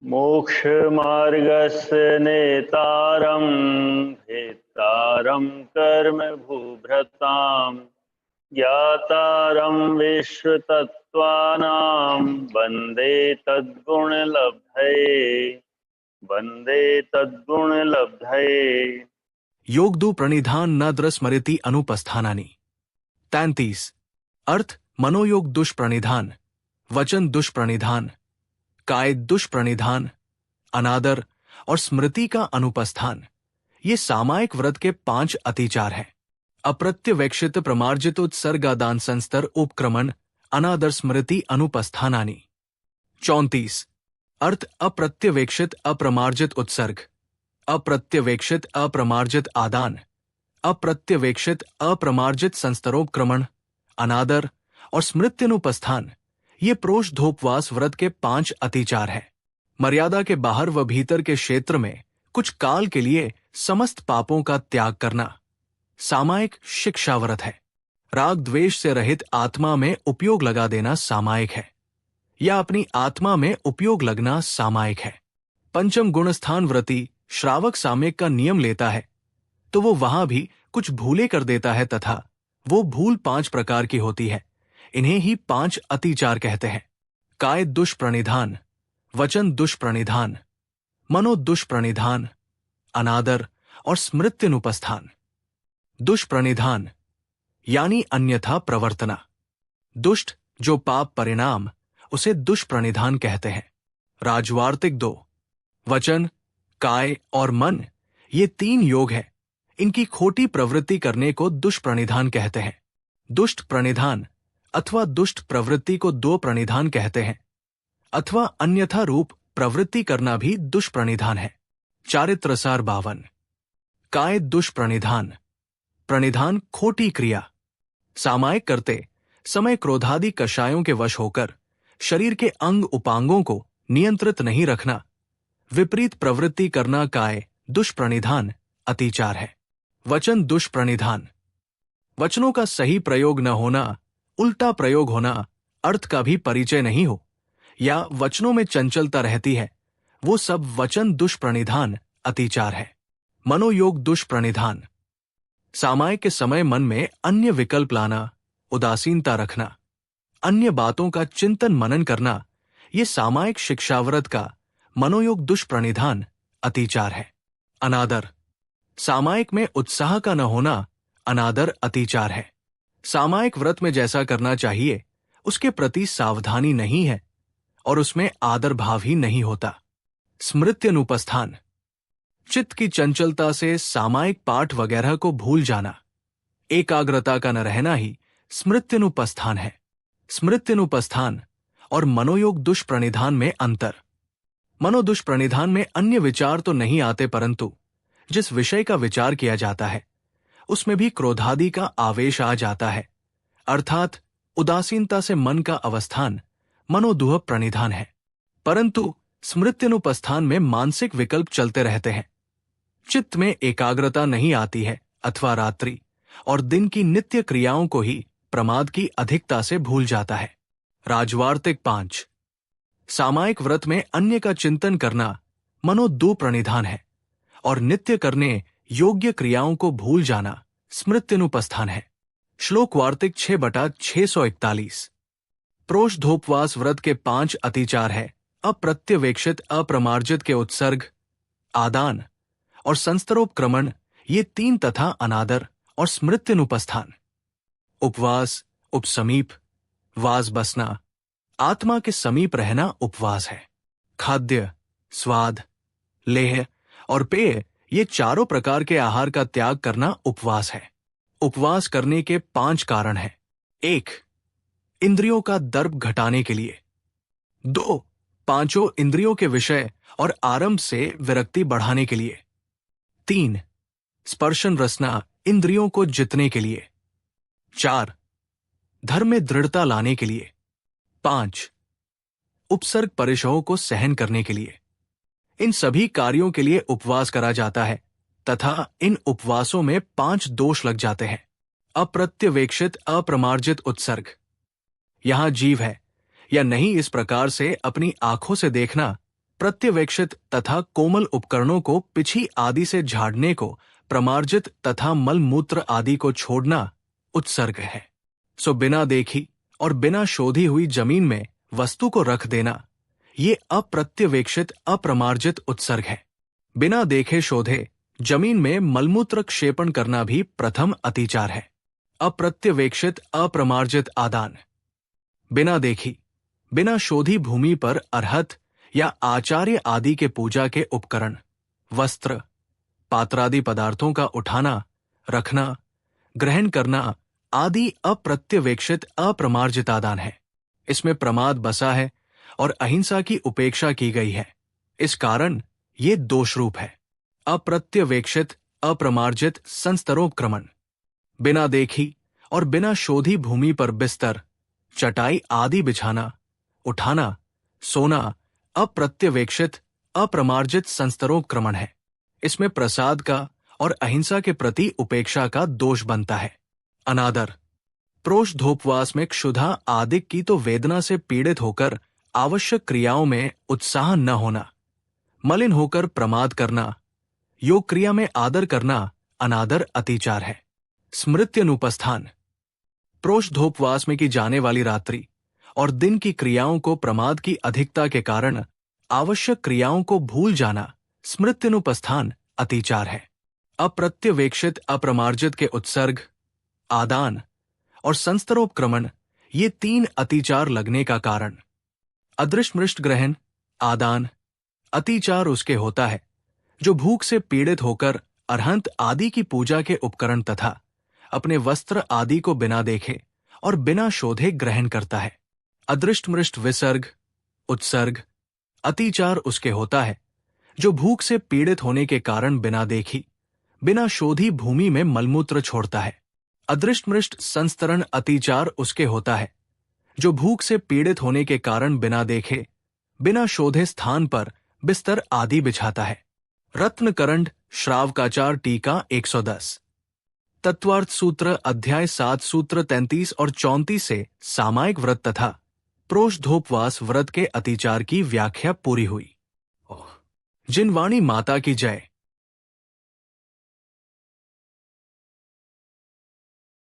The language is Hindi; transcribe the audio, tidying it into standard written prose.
मोक्षमार्गस्य नेतारं भेत्तारं कर्म भूभृतां ज्ञातारं विश्वतत्त्वानां वन्दे तद्गुणलब्धये। योगदु प्रणिधान न द्रस्मृति अनुपस्थानानि। 33। अर्थ मनोयोग दुष्प्रणिधान, वचन दुष्प्रणिधान, काय दुष्प्रणिधान, अनादर और स्मृति का अनुपस्थान ये सामायिक व्रत के 5 अतिचार हैं। अप्रत्यवेक्षित प्रमार्जित उत्सर्गादान संस्तर उपक्रमण अनादर स्मृति अनुपस्थानानि। 34। अर्थ अप्रत्यवेक्षित अप्रमार्जित उत्सर्ग, अप्रत्यवेक्षित अप्रमार्जित आदान, अप्रत्यवेक्षित अप्रमार्जित संस्तरोपक्रमण, अनादर और स्मृत्यनुपस्थान ये प्रोषधोपवास व्रत के 5 अतिचार हैं। मर्यादा के बाहर व भीतर के क्षेत्र में कुछ काल के लिए समस्त पापों का त्याग करना सामायिक शिक्षा व्रत है। राग द्वेष से रहित आत्मा में उपयोग लगा देना सामायिक है, या अपनी आत्मा में उपयोग लगना सामायिक है। पंचम गुणस्थान व्रती श्रावक साम्यक का नियम लेता है तो वो वहां भी कुछ भूले कर देता है तथा वो भूल 5 प्रकार की होती है। इन्हें ही 5 अतिचार कहते हैं। काय दुष्प्रणिधान, वचन दुष्प्रणिधान, मनो दुष्प्रणिधान, अनादर और स्मृत्यनुपस्थान। दुष्प्रणिधान यानी अन्यथा प्रवर्तना। दुष्ट जो पाप परिणाम उसे दुष्प्रणिधान कहते हैं। राजवार्तिक 2। वचन, काय और मन ये 3 योग हैं। इनकी खोटी प्रवृत्ति करने को दुष्प्रणिधान कहते हैं। दुष्ट प्रणिधान अथवा दुष्ट प्रवृत्ति को 2 प्रणिधान कहते हैं, अथवा अन्यथा रूप प्रवृत्ति करना भी दुष्प्रणिधान है। चारित्रसार 52। काय दुष्प्रणिधान, प्रणिधान खोटी क्रिया। सामायिक करते समय क्रोधादि कषायों के वश होकर शरीर के अंग उपांगों को नियंत्रित नहीं रखना, विपरीत प्रवृत्ति करना काय दुष्प्रणिधान अतिचार है। वचन दुष्प्रणिधान, वचनों का सही प्रयोग न होना, उल्टा प्रयोग होना, अर्थ का भी परिचय नहीं हो, या वचनों में चंचलता रहती है, वो सब वचन दुष्प्रणिधान अतिचार है। मनोयोग दुष्प्रणिधान, सामायिक के समय मन में अन्य विकल्प लाना, उदासीनता रखना, अन्य बातों का चिंतन मनन करना, ये सामायिक शिक्षाव्रत का मनोयोग दुष्प्रणिधान अतिचार है। अनादर, सामायिक में उत्साह का न होना अनादर अतिचार है। सामायिक व्रत में जैसा करना चाहिए उसके प्रति सावधानी नहीं है और उसमें आदर भाव ही नहीं होता। स्मृत्यनुपस्थान, चित्त की चंचलता से सामायिक पाठ वगैरह को भूल जाना, एकाग्रता का न रहना ही स्मृत्यनुपस्थान है। स्मृत्यनुपस्थान और मनोयोग दुष्प्रणिधान में अंतर। मनोदुष्प्रणिधान में अन्य विचार तो नहीं आते, परंतु जिस विषय का विचार किया जाता है उसमें भी क्रोधादि का आवेश आ जाता है, अर्थात उदासीनता से मन का अवस्थान मनोदुह प्रणिधान है। परंतु स्मृत्यनुपस्थान में मानसिक विकल्प चलते रहते हैं, चित्त में एकाग्रता नहीं आती है, अथवा रात्रि और दिन की नित्य क्रियाओं को ही प्रमाद की अधिकता से भूल जाता है। राजवार्तिक 5। सामायिक व्रत में अन्य का चिंतन करना मनोदु प्रणिधान है और नित्य करने योग्य क्रियाओं को भूल जाना स्मृत्यनुपस्थान है। श्लोक वार्तिक 6/641। प्रोषधोपवास व्रत के 5 अतिचार है। अप्रत्यवेक्षित अप्रमार्जित के उत्सर्ग, आदान और संस्तरोपक्रमण ये 3 तथा अनादर और स्मृत्यनुपस्थान। उपवास, उपसमीप, वास बसना, आत्मा के समीप रहना उपवास है। खाद्य, स्वाद, लेह और पेय ये चारों प्रकार के आहार का त्याग करना उपवास है। उपवास करने के 5 कारण हैं। 1. इंद्रियों का दर्प घटाने के लिए। 2. पांचों इंद्रियों के विषय और आरंभ से विरक्ति बढ़ाने के लिए। 3. स्पर्शन रसना इंद्रियों को जितने के लिए। 4. धर्म में दृढ़ता लाने के लिए। 5. उपसर्ग परिशहों को सहन करने के लिए। इन सभी कार्यों के लिए उपवास करा जाता है तथा इन उपवासों में 5 दोष लग जाते हैं। अप्रत्यवेक्षित अप्रमार्जित उत्सर्ग, यहां जीव है या नहीं इस प्रकार से अपनी आंखों से देखना प्रत्यवेक्षित तथा कोमल उपकरणों को पिछी आदि से झाड़ने को प्रमार्जित तथा मलमूत्र आदि को छोड़ना उत्सर्ग है। सो बिना देखी और बिना शोधी हुई जमीन में वस्तु को रख देना, ये अप्रत्यवेक्षित अप्रमार्जित उत्सर्ग है। बिना देखे शोधे जमीन में मलमूत्र क्षेपण करना भी प्रथम अतिचार है। अप्रत्यवेक्षित अप्रमार्जित आदान। बिना देखी बिना शोधी भूमि पर अर्हत या आचार्य आदि के पूजा के उपकरण, वस्त्र, पात्रादि पदार्थों का उठाना, रखना, ग्रहण करना आदि अप्रत्यवेक्षित अप्रमार्जित आदान है। इसमें प्रमाद बसा है और अहिंसा की उपेक्षा की गई है। इस कारण ये दोष रूप है। अप्रत्यवेक्षित अप्रमार्जित संस्तरोपक्रमण। बिना देखी और बिना शोधी भूमि पर बिस्तर, चटाई आदि बिछाना, उठाना, सोना अप्रत्यवेक्षित अप्रमार्जित संस्तरोपक्रमण है। इसमें प्रसाद का और अहिंसा के प्रति उपेक्षा का दोष बनता है। अनादर। प्रोषधोपवास में क्षुधा आदि की तो वेदना से पीड़ित होकर आवश्यक क्रियाओं में उत्साह न होना, मलिन होकर प्रमाद करना, योग क्रिया में आदर करना अनादर अतिचार है। स्मृत्यनुपस्थान। प्रोषधोपवास में की जाने वाली रात्रि और दिन की क्रियाओं को प्रमाद की अधिकता के कारण आवश्यक क्रियाओं को भूल जाना स्मृत्यनुपस्थान अतिचार है। अप्रत्यवेक्षित अप्रमार्जित के उत्सर्ग, आदान और संस्तरोपक्रमण ये तीन अतिचार लगने का कारण। अदृष्टमृष्ट ग्रहण, आदान, अतिचार उसके होता है जो भूख से पीड़ित होकर अरहंत आदि की पूजा के उपकरण तथा अपने वस्त्र आदि को बिना देखे और बिना शोधे ग्रहण करता है। अदृष्टमृष्ट विसर्ग, उत्सर्ग, अतिचार उसके होता है जो भूख से पीड़ित होने के कारण बिना देखी, बिना शोधी भूमि में मलमूत्र छोड़ता है। अदृष्टमृष्ट संस्तरण अतिचार उसके होता है जो भूख से पीड़ित होने के कारण बिना देखे, बिना शोधे स्थान पर बिस्तर आदि बिछाता है। रत्नकरंड श्रावकाचार टीका 110। तत्वार्थ सूत्र अध्याय 7 सूत्र 33 और 34 से सामायिक व्रत तथा प्रोषधोपवास व्रत के अतिचार की व्याख्या पूरी हुई। जिनवाणी माता की जय।